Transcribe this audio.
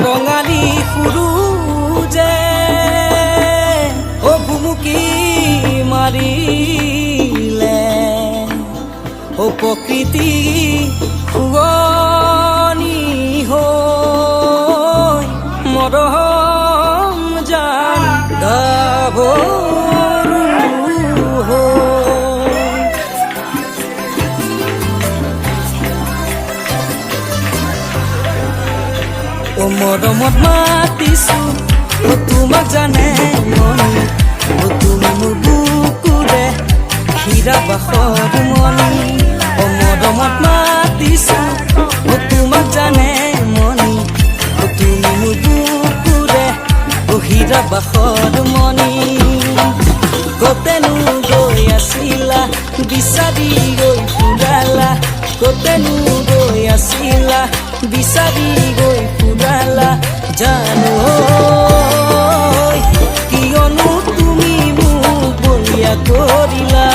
ৰঙালী সুৰুজে ভুমুকি মাৰিলে প্ৰকৃতি শুৱনি হৈ মৰম জান গাভৰু হৈ মৰমত মাতিছো তোমাক জানে মনি তুমি মোৰ বুকুৰে হীৰা বাসৰ মনি মৰমত মাতিছো তোমাক জানে মনি তুমি মোৰ বুকুৰে হীৰা বাসৰ মনি কতেনো গৈ আছিলা বিচাৰি গৈ ফুৰালা কতেনো গৈ আছিলা বিচাৰি গৈ ফুৰালা জানো কিয়নো তুমি মোক বলিয়া কৰিলা